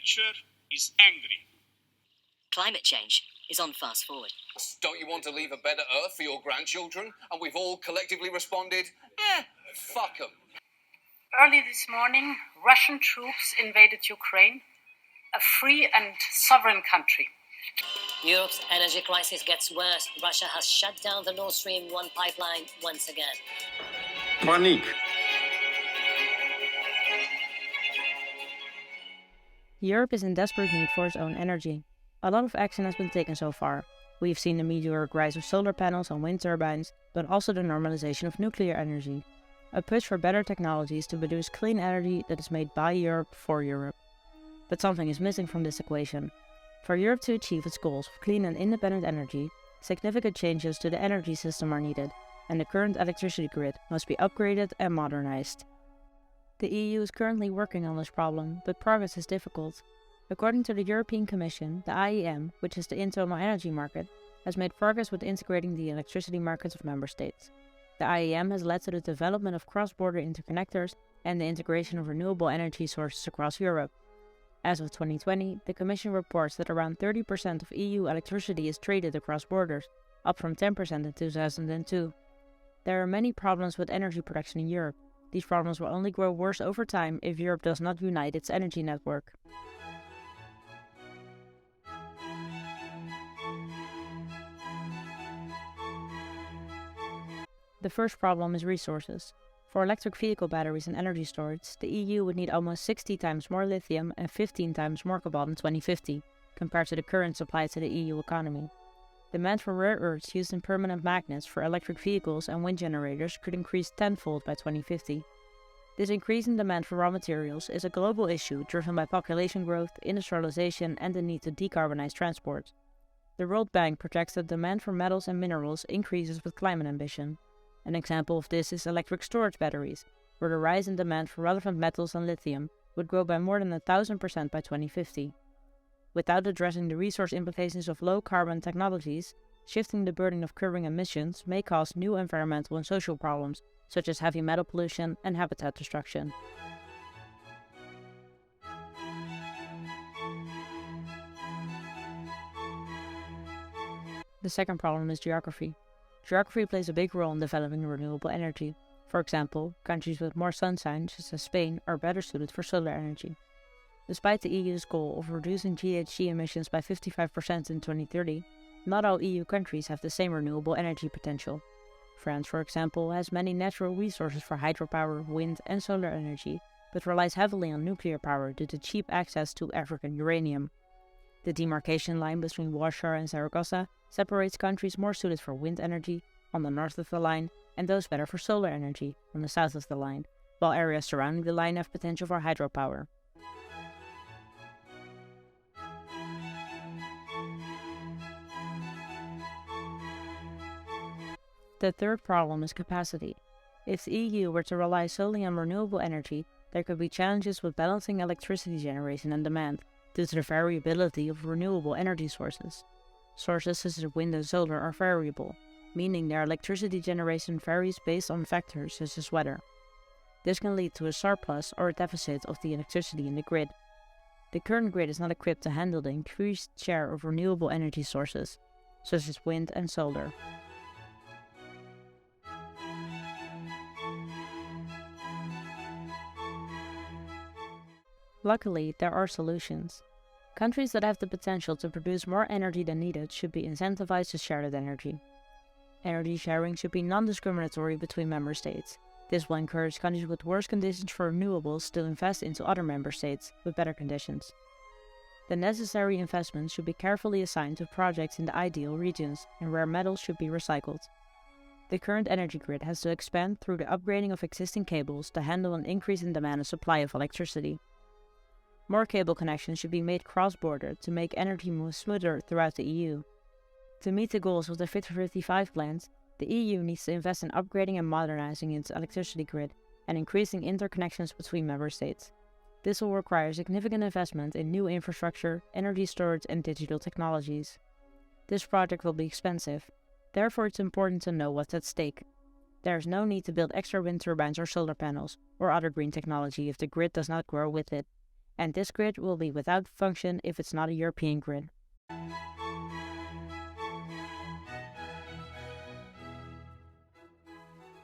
nature is angry. Climate change is on fast forward. Don't you want to leave a better Earth for your grandchildren? And we've all collectively responded, fuck 'em. Early this morning, Russian troops invaded Ukraine, a free and sovereign country. Europe's energy crisis gets worse. Russia has shut down the Nord Stream 1 pipeline once again. Paniek. Europe is in desperate need for its own energy. A lot of action has been taken so far. We've seen the meteoric rise of solar panels and wind turbines, but also the normalization of nuclear energy. A push for better technologies to produce clean energy that is made by Europe for Europe. But something is missing from this equation. For Europe to achieve its goals of clean and independent energy, significant changes to the energy system are needed, and the current electricity grid must be upgraded and modernized. The EU is currently working on this problem, but progress is difficult. According to the European Commission, the IEM, which is the internal energy market, has made progress with integrating the electricity markets of member states. The IEM has led to the development of cross-border interconnectors and the integration of renewable energy sources across Europe. As of 2020, the Commission reports that around 30% of EU electricity is traded across borders, up from 10% in 2002. There are many problems with energy production in Europe. These problems will only grow worse over time if Europe does not unite its energy network. The first problem is resources. For electric vehicle batteries and energy storage, the EU would need almost 60 times more lithium and 15 times more cobalt in 2050, compared to the current supply to the EU economy. Demand for rare earths used in permanent magnets for electric vehicles and wind generators could increase tenfold by 2050. This increase in demand for raw materials is a global issue driven by population growth, industrialization, and the need to decarbonize transport. The World Bank projects that demand for metals and minerals increases with climate ambition. An example of this is electric storage batteries, where the rise in demand for relevant metals and lithium would grow by more than 1,000% by 2050. Without addressing the resource implications of low-carbon technologies, shifting the burden of curbing emissions may cause new environmental and social problems, such as heavy metal pollution and habitat destruction. The second problem is geography. Geography plays a big role in developing renewable energy. For example, countries with more sunshine, such as Spain, are better suited for solar energy. Despite the EU's goal of reducing GHG emissions by 55% in 2030, not all EU countries have the same renewable energy potential. France, for example, has many natural resources for hydropower, wind, and solar energy, but relies heavily on nuclear power due to cheap access to African uranium. The demarcation line between Warsaw and Zaragoza separates countries more suited for wind energy on the north of the line and those better for solar energy on the south of the line, while areas surrounding the line have potential for hydropower. The third problem is capacity. If the EU were to rely solely on renewable energy, there could be challenges with balancing electricity generation and demand due to the variability of renewable energy sources. Sources such as wind and solar are variable, meaning their electricity generation varies based on factors such as weather. This can lead to a surplus or a deficit of the electricity in the grid. The current grid is not equipped to handle the increased share of renewable energy sources, such as wind and solar. Luckily, there are solutions. Countries that have the potential to produce more energy than needed should be incentivized to share that energy. Energy sharing should be non-discriminatory between member states. This will encourage countries with worse conditions for renewables to invest into other member states with better conditions. The necessary investments should be carefully assigned to projects in the ideal regions and where metals should be recycled. The current energy grid has to expand through the upgrading of existing cables to handle an increase in demand and supply of electricity. More cable connections should be made cross-border to make energy move smoother throughout the EU. To meet the goals of the Fit for 55 plans, the EU needs to invest in upgrading and modernizing its electricity grid and increasing interconnections between member states. This will require significant investment in new infrastructure, energy storage, and digital technologies. This project will be expensive, therefore it's important to know what's at stake. There is no need to build extra wind turbines or solar panels or other green technology if the grid does not grow with it. and this grid will be without function if it's not a European grid.